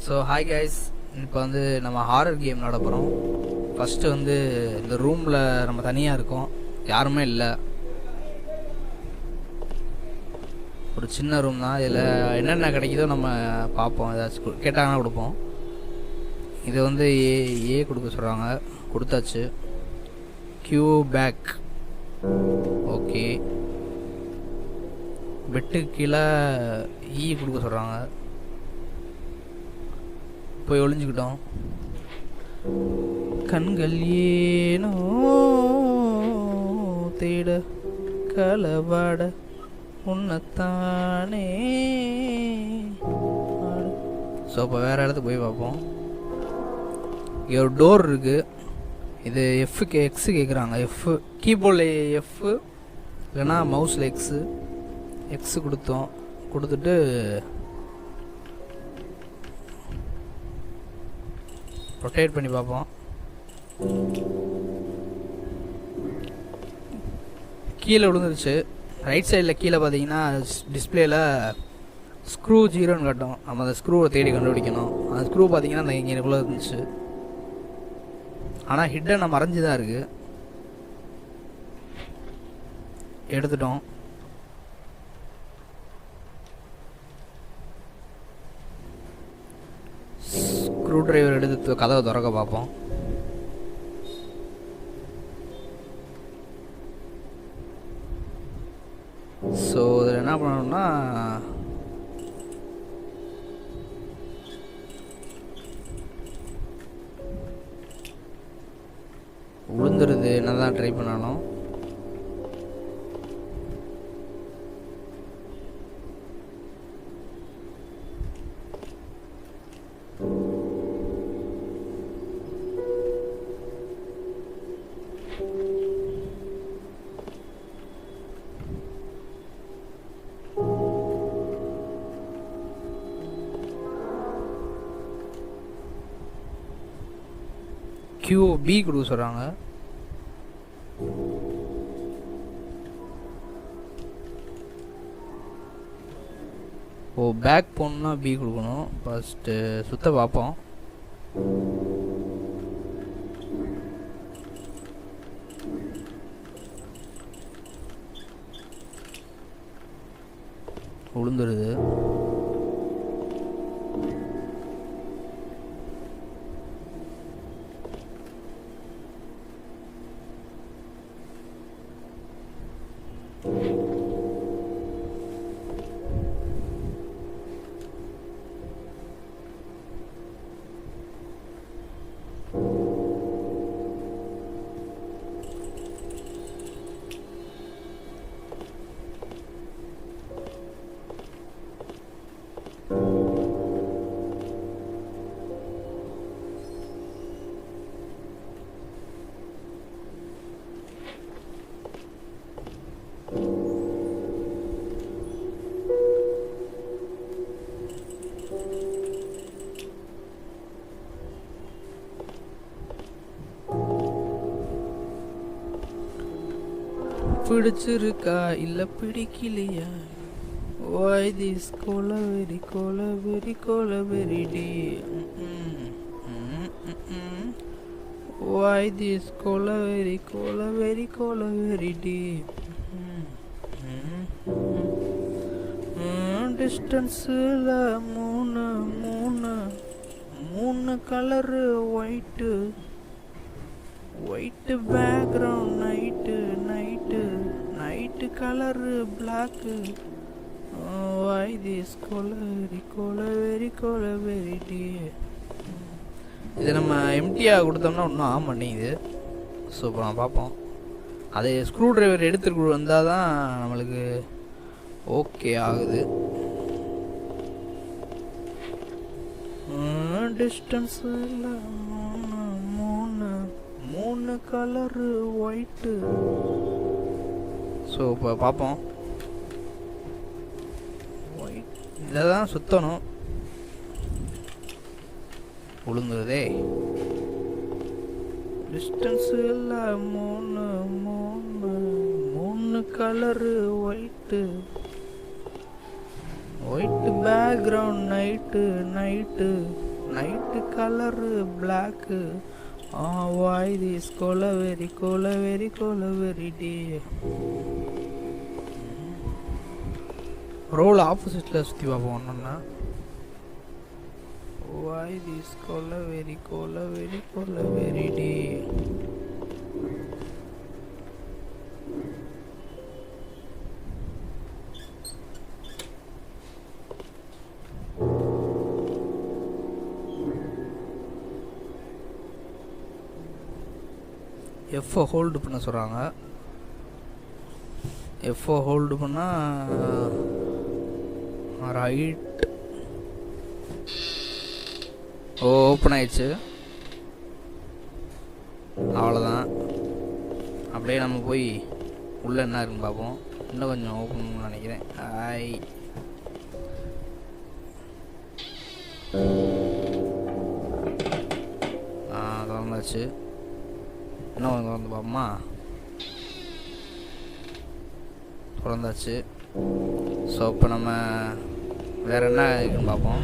So hi guys, இப்போ வந்து நம்ம ஹாரர் கேம் விளாட போகிறோம். ஃபஸ்ட்டு வந்து இந்த ரூமில் நம்ம தனியாக இருக்கோம், யாருமே இல்லை. ஒரு சின்ன ரூம் தான். இதில் என்னென்ன கிடைக்குதோ நம்ம பார்ப்போம், ஏதாச்சும் கேட்டாங்கன்னா கொடுப்போம். இது வந்து ஏ கொடுக்க சொல்கிறாங்க, கொடுத்தாச்சு. கியூ பேக், ஓகே. பெட்டுக்கு கீழே கொடுக்க சொல்கிறாங்க, போய் ஒளிஞ்சுக்கிட்டோம். கண்கள் ஏனோ தேட களவாட உன்னைத்தானே. ஸோ இப்போ வேறு இடத்துக்கு போய் பார்ப்போம். இங்கே ஒரு டோர் இருக்குது. இது எஃப்க்கு எக்ஸு கேட்குறாங்க. எஃப் கீபோர்டில் எஃப் இல்லைன்னா மவுஸில் எக்ஸு கொடுத்தோம். கொடுத்துட்டு ரொட்டேட் பண்ணி பார்ப்போம். கீழே விழுந்துருச்சு. ரைட் சைடில் கீழே பார்த்தீங்கன்னா டிஸ்பிளேயில் ஸ்க்ரூ 0ன்னு காட்டும். நம்ம அந்த ஸ்க்ரூவை தேடி கண்டுபிடிக்கணும். அந்த ஸ்க்ரூ பார்த்தீங்கன்னா அந்த இங்கேக்குள்ளே இருந்துச்சு, ஆனால் ஹிட்டனை மறைஞ்சு தான் இருக்குது. எடுத்துட்டோம். ஸ்க்ரூ டிரைவர் எடுத்து கதவை திறக்க பார்ப்போம். ஸோ இதில் என்ன பண்ணணும்னா விழுந்துருது. என்னதான் ட்ரை பண்ணாலும் QB கொடுக்க சொல்கிறாங்க. ஓ, பேக் போகணுன்னா B கொடுக்கணும். ஃபஸ்ட்டு சுத்த பார்ப்போம். விழுந்துருது. பிடிச்சிருக்கா இல்லை பிடிக்கலையா? Why this கொலவெறி கொலவெறி கொலவெறி டே? Why this கொலவெறி கொலவெறி கொலவெறி டே? டிஸ்டன்ஸில் மூணு மூணு மூணு colour white white background night night night colour block. Why this கொலவெறி கொலவெறி கொலவெறி டே? இது நம்ம எம்டியாக கொடுத்தோம்னா ஒன்றும் ஆக மாட்டேங்குது. ஸோ இப்போ நான் பார்ப்போம். அது ஸ்க்ரூ டிரைவர் எடுத்துட்டு வந்தால் தான் நம்மளுக்கு ஓகே ஆகுது. டிஸ்டன்ஸில் மூணு மூணு மூணு கலரு ஒயிட்டு. ஸோ இப்போ பார்ப்போம். ஒயிட் இதை தான் சுற்றணும். விழுங்குறதே. டிஸ்டன்ஸ் எல்லாம் மூணு மூணு மூணு colour white white background night night night colour black. Why this கொலவெறி கொலவெறி கொலவெறி டே. ரோல் ஆப்போசிட்டில் சுற்றி பார்ப்போம் ஒன்றுன்னா. வாய் திஸ் கொலவெறி கொலவெறி கொலவெறி டே. எஃப்ஓ ஹோல்டு பண்ண சொல்கிறாங்க. எஃப்ஓ ஹோல்டு பண்ணால் ரைட். ஓப்பன் ஆயிடுச்சு. அவ்வளோதான். அப்படியே நம்ம போய் உள்ளே என்ன இருக்குன்னு பார்ப்போம். இன்னும் கொஞ்சம் ஓப்பன் பண்ணணும்னு நினைக்கிறேன். திறந்தாச்சு. இன்னும் கொஞ்சம் திறந்து பார்ப்போமா? திறந்தாச்சு. ஸோ இப்போ நம்ம வேறு என்ன இருக்குன்னு பார்ப்போம்.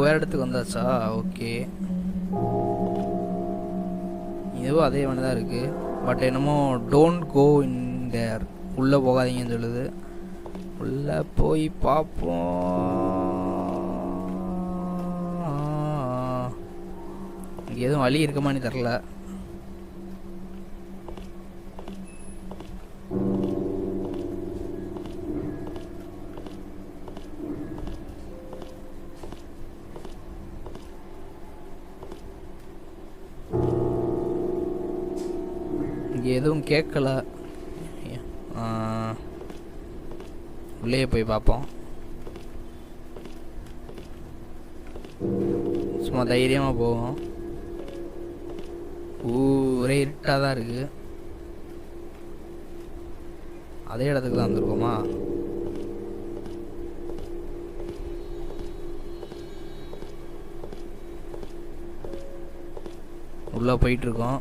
வேறு இடத்துக்கு வந்தாச்சா? ஓகே. இதுவும் அதே மாதிரி தான் இருக்குது. பட் என்னமோ டோன்ட் கோ இன் தேர், உள்ளே போகாதீங்கன்னு சொல்லுது. உள்ளே போய் பார்ப்போம். இங்கே எதுவும் வழி இருக்குமான்னு தெரில. இங்கே எதுவும் கேட்கல. உள்ளே போய் பார்ப்போம். சும்மா தைரியமாக போவோம். ஒரே இருட்டாக தான் இருக்குது. அதே இடத்துக்கு தான் வந்துருக்கோமா? உள்ளே போயிட்டுருக்கோம்.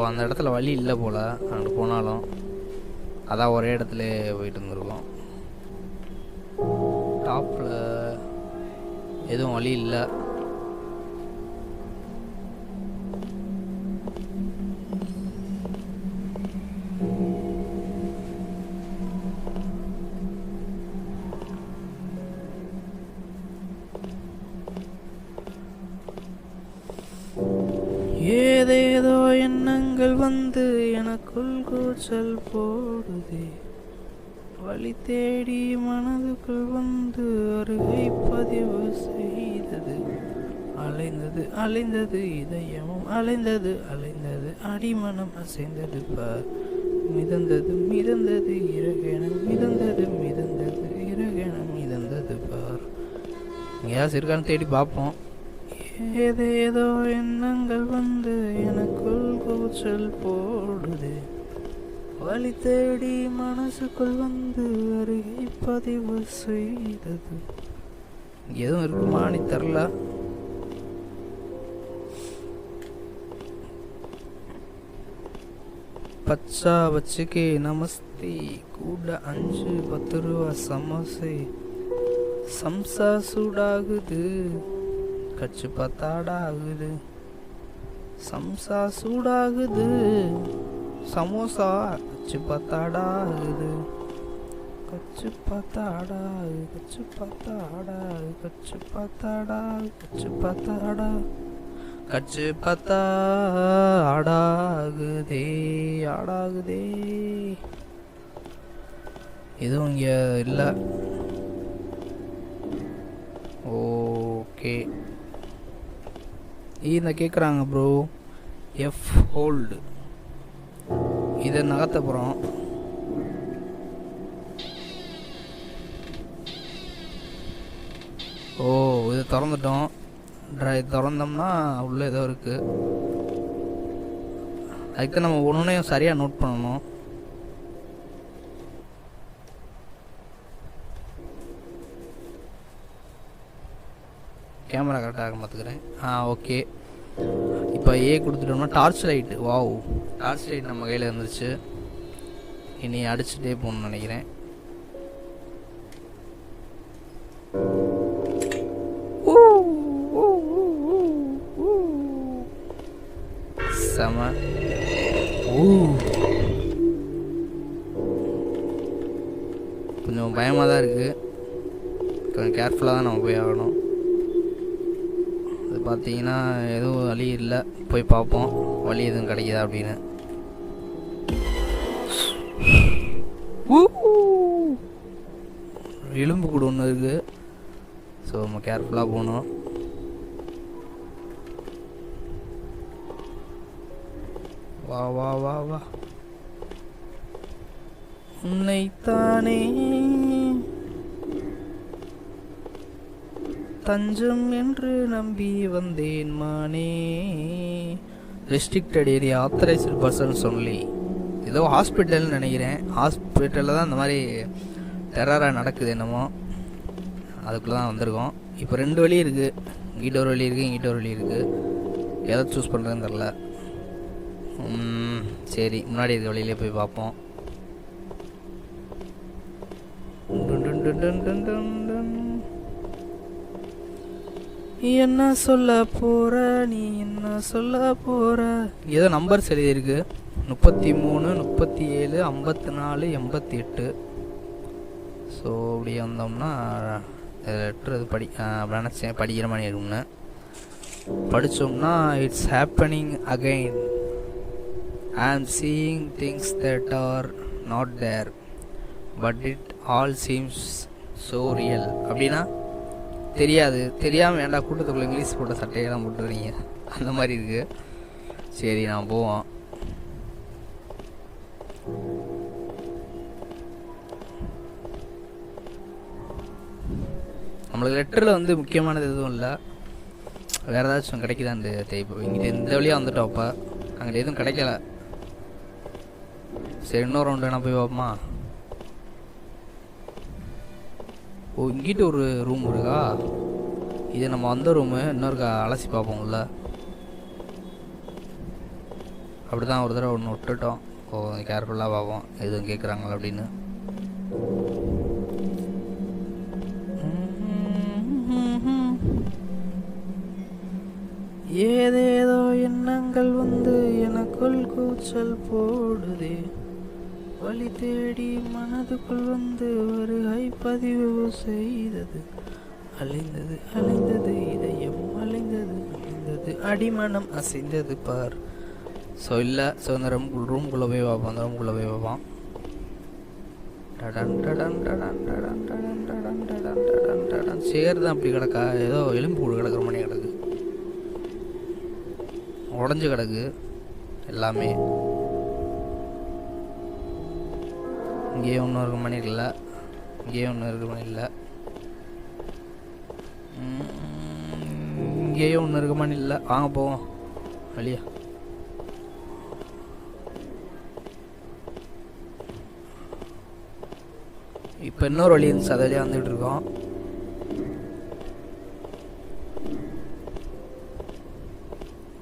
அந்த இடத்துல வழி இல்லை போல். அங்கே போனாலும் அதான் ஒரே இடத்துல போயிட்டு இருந்திருக்கோம். டாப்பில் எதுவும் வழி இல்லை. ஏதேதோ எண்ணங்கள் வந்து எனக்குள் கூச்சல் போடுதே. வழி தேடி மனதுக்குள் வந்து அருகை பதிவு செய்தது. அலைந்தது அலைந்தது இதயமும் அலைந்தது அலைந்தது அடிமனம் அசைந்தது பார். மிதந்தது மிதந்தது இறகென மிதந்தது மிதந்தது இறகென மிதந்தது பார். எங்கேயாவது இருக்கான்னு தேடி பார்ப்போம். ஏதேதோ எண்ணங்கள் வந்து எனக்குள் கூச்சல் போடுது. வழி தேடி மனசுக்குள் வந்து அருகை பதிவு செய்தது. எதுவும் இருக்குமான்னு தெரில. பச்சா வச்சுக்கே நமஸ்தே. கூட 5-10 ரூபா சமோசை. சம்சா சூடாகுது. கச்சு பத்தாடா ஆகுது. சம்சா சூடாகுது. சமோசா கச்சு பத்தாடா ஆகுது. கச்சு பத்தாடா கச்சு பத்தாடா கச்சு பத்தாடா கச்சு பத்தாடா கச்சு பத்தா ஆடாகுதே ஆடாகுதே. எதுவும் இங்கே இல்லை. ஓகே. இந்த கேட்குறாங்க ப்ரோ. F hold. இதை நகர்த்த போகிறோம். இதை திறந்துட்டோம். திறந்தோம்னா உள்ளே ஏதோ இருக்குது. அதுக்கு நம்ம ஒன்றையும் சரியாக நோட் பண்ணணும். கேமரா கரெக்டாக பார்த்துக்கிறேன். ஓகே. இப்போ ஏ கொடுத்துட்டோம்னா torch light. Wow, torch light நம்ம கையில் இருந்துச்சு. இனி அடிச்சுட்டே போகணும்னு நினைக்கிறேன். செம. கொஞ்சம் பயமாக தான் இருக்குது. கொஞ்சம் கேர்ஃபுல்லாக தான் நம்ம போய் ஆகணும். அது பார்த்தீங்கன்னா எதுவும் வழி இல்லை. போய் பார்ப்போம் வழி எதுவும் கிடைக்குதா அப்படின்னு. எலும்பு கூட ஒன்று இருக்குது. ஸோ நம்ம கேர்ஃபுல்லாக போகணும். வா வா வா வா. உன்னைத்தானே தஞ்சம் என்று நம்பி வந்தேன் மானே. Restricted area, authorised persons only. ஏதோ ஹாஸ்பிட்டல்னு நினைக்கிறேன். ஹாஸ்பிட்டலில் தான் இந்த மாதிரி டெரராக நடக்குது என்னமோ. அதுக்குள்ளே தான் வந்திருக்கோம். இப்போ 2 வழி இருக்குது. இங்கிட்ட ஒரு வழி இருக்குது, இங்கிட்ட ஒரு வழி இருக்குது. எதை சூஸ் பண்ணுறதுன்னு தெரில. சரி, முன்னாடி இருக்க வழியிலே போய் பார்ப்போம். என்ன சொல்ல போற நீ, என்ன சொல்ல போற? ஏதோ நம்பர்ஸ் எழுதியிருக்கு. 33, 37, 54, 88. ஸோ அப்படி வந்தோம்னா லெட்ரு அது நினச்சேன் படிக்கிற மாதிரி இருக்கும்னு. படித்தோம்னா it's happening again. I am seeing things that are not there but it all seems so real. அப்படின்னா தெரியாமல் ஏன்டா கூட்டத்துக்குள்ளே இங்கிலீஷ் போட்ட சட்டையெல்லாம் போட்டுக்கிறீங்க அந்த மாதிரி இருக்குது. சரி நான் போவோம். நம்மளுக்கு லெட்டரில் வந்து முக்கியமானது எதுவும் இல்லை. வேறு ஏதாச்சும் கிடைக்குதா இந்த டைப்? இங்கிட்ட இந்த வழியாக வந்துட்டோம். அப்போ அங்கிட்ட எதுவும் கிடைக்கல. சரி, இன்னொரு ரவுண்டு வேணா போய் பார்ப்போமா? ஓ, இங்கிட்ட ஒரு ரூம் இருக்கா? இது நம்ம வந்த ரூமு. இன்னொருக்கா அலசி பார்ப்போம்ல. அப்படி தான் ஒரு தடவை ஒன்று விட்டுட்டோம். கேர்ஃபுல்லாக பார்ப்போம் எதுவும் கேட்குறாங்களா அப்படின்னு. ஏதேதோ எண்ணங்கள் வந்து எனக்குள் கூச்சல் போடுதே. வழி தேடி மனதுக்குள் வந்து வருகை பதிவு செய்தது. அலைந்தது அலைந்தது இதயம், அலைந்தது அலைந்தது அடிமனம் அசைந்தது பார். ஸோ இல்லை. ஸோ இந்த ரூம்குள்ளே போய் பார்ப்போம். அந்த ரூம்குள்ளே போய் பார்ப்போம். டடன் டடன் டடன் டடன் டடன் டடன் டடன் டடன் டடன். சேர் தான் அப்படி கிடக்கா? ஏதோ எலும்பு கூடு கிடக்குற மணி கிடக்கு. உடஞ்சி கிடக்கு எல்லாமே. இங்கேயே ஒன்றும் இருக்க மணி இல்லை. இங்கேயே ஒன்றும் இருக்க மணி இல்லை. இங்கேயே ஒன்றும் இருக்க மணி இல்லை. வாங்க போவோம் வெளியே. இப்போ இன்னொரு வழி இருந்துச்சு, அது வழியாக வந்துட்டு இருக்கோம்.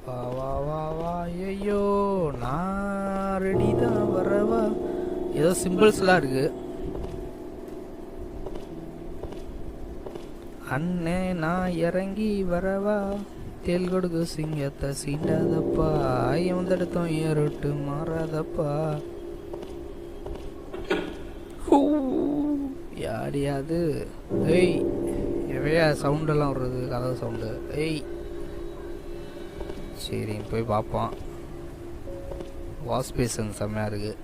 வா வா வா வா. ஐயோ, நான் ரெடி தான், வரவா. ஏதோ சிம்பிள்ஸ்லாம் இருக்கு. அண்ணே நான் இறங்கி வரவா. தேல் கொடுக்கு சிங்கத்தை சீண்டாதப்பா. வந்தெடுத்தோம் ஏறுட்டு மாறாதப்பா. யாரியாது? ஏய், எவையா சவுண்டெல்லாம் வருது, கதவு சவுண்டு. ஏய், சரி போய் பார்ப்போம். வாஷ் பேசன் செம்மையாக இருக்குது.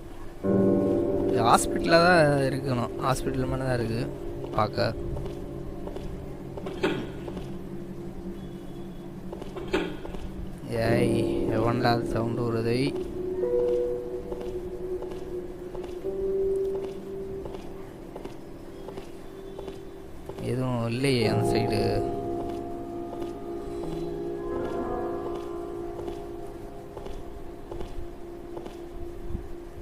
ஹாஸ்பிட்டலில் தான் இருக்கணும். ஹாஸ்பிட்டல் மேலே தான் இருக்குது பார்க்க. ஏய், எவன்டா சவுண்டு வருது? எதுவும் இல்லையே அந்த சைடு.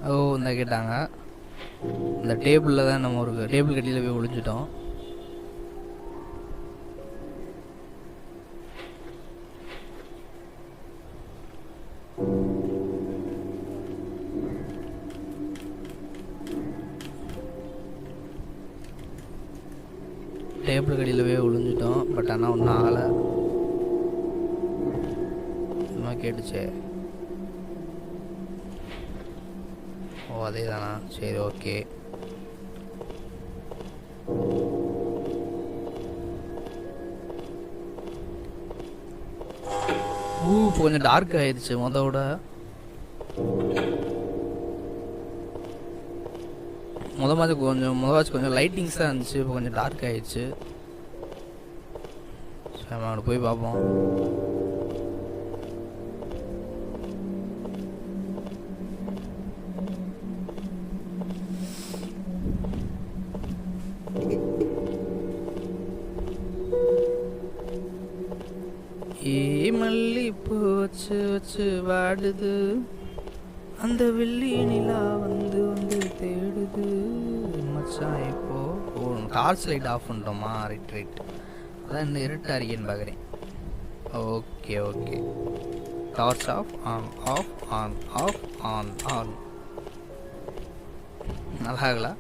ஓ, இந்த கேட்டாங்க. இந்த டேபிளில் தான் நம்ம ஒரு டேபிள் கட்டியில் போய் ஒழிஞ்சிட்டோம். டேபிள் கடியில் போய் ஒளிஞ்சிட்டோம். பட் ஆனால் ஒன்றும் ஆகலை. சும்மா கேட்டுச்சே. ஓ அதே தானா? சரி ஓகே. இப்போ கொஞ்சம் டார்க் ஆயிடுச்சு மொதோட. முதவாச்சு கொஞ்சம் லைட்டிங்ஸ் தான் இருந்துச்சு. இப்போ கொஞ்சம் டார்க் ஆயிடுச்சு. சரி அங்கே போய் பார்ப்போம். மல்லிப்பூ வச்சு வச்சு வாடுது, அந்த வெள்ளி நிலா வந்து வந்து தேடுது மச்சான். இப்போ டார்ச் லைட் ஆஃப் பண்ணிட்டோமா? ரைட். அதான் இந்த இருட்டாக இருக்கேன்னு பார்க்குறேன். Okay okay. Torch off on off on off on on. நல்லாகலா?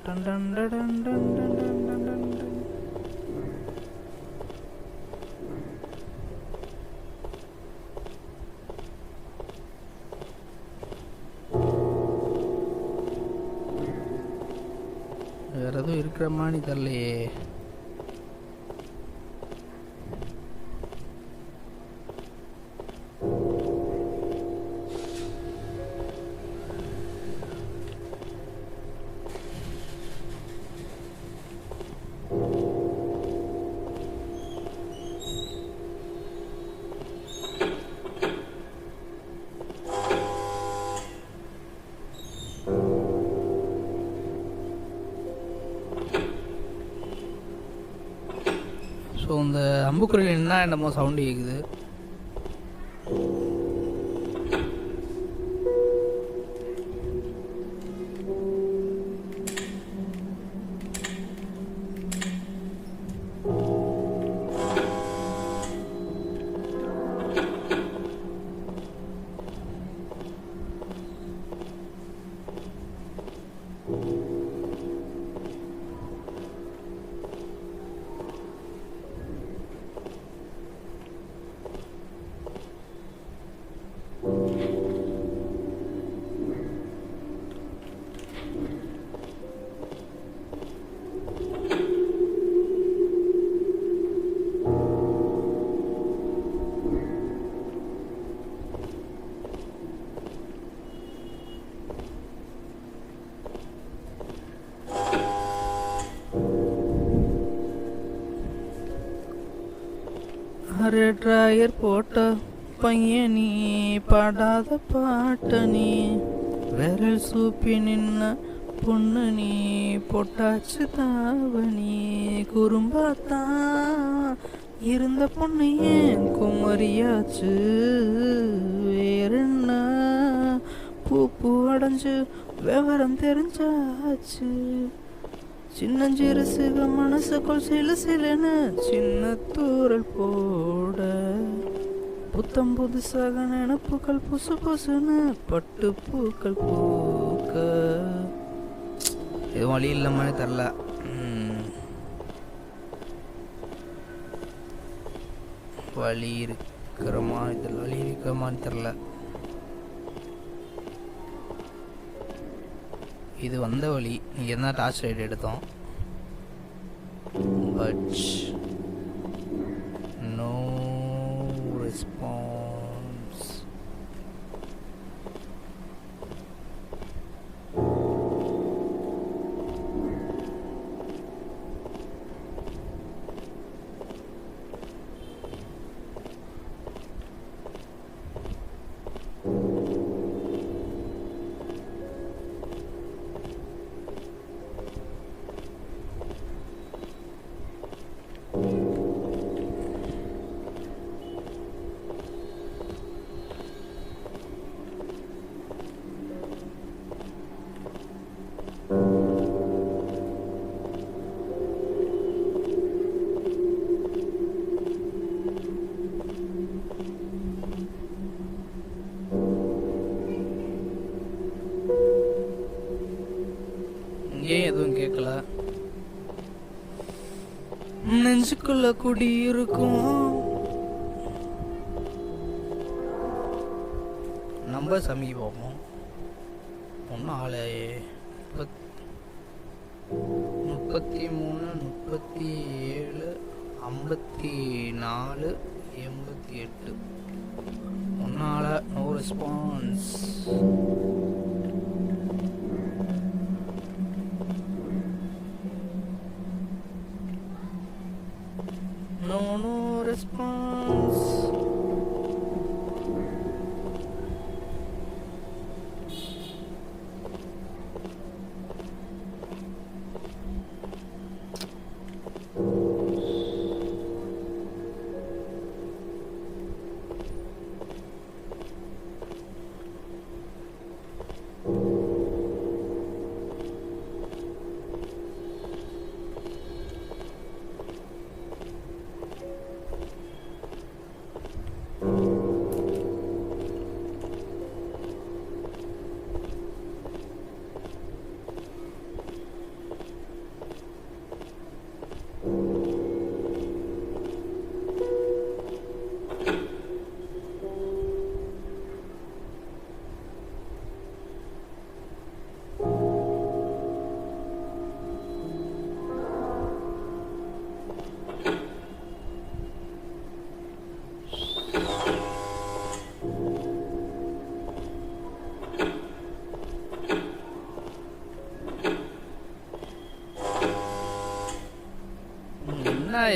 டன் டன் டன் டன் டன் டன் டன் டன். வேற எதுவும் இருக்கிற மாதிரி தெரியலையே. ஸோ இந்த அம்புக்குறையில் என்னமோ சவுண்டு கேட்குது. ட்ராயர் போட்ட பையன் நீ, பாடாத பாட்ட நீ, விரல் சூப்பி நின்ன பொண்ணு நீ, பொட்டாச்சு தாவணி, குறும்பாத்தான் இருந்த பொண்ணு ஏன் குமரியாச்சு, வேறென்ன பூ அடைஞ்சு விவரம் தெரிஞ்சாச்சு, சின்னஞ்சிறு சிக மனசுக்குள் சிலுன்னு சின்ன தூரல் போட, புத்தம் புதுசாக நினப்புகள் புசு புசுன்னு பட்டு பூக்கள் பூக்க. எதுவும் வழி இல்லாமனே தெரில. வழி இருக்கிறமான்னு தெரில. இது வந்த வழி. இங்கே இருந்தால் டார்ச் லைட் எடுத்தோம். But no response. நெஞ்சுக்குள்ள குடி இருக்கும். நம்ம சமீபம் ஒன்றும் ஆளையே 33 37 54 88 ஒன்னால நோ ரெஸ்பான்ஸ். No response.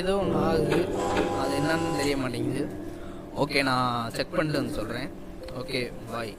ஏதோ ஒன்று ஆகுது, அது என்னன்னு தெரிய மாட்டேங்குது. ஓகே, நான் செக் பண்ணிட்டு வந்து சொல்கிறேன். ஓகே, பாய்.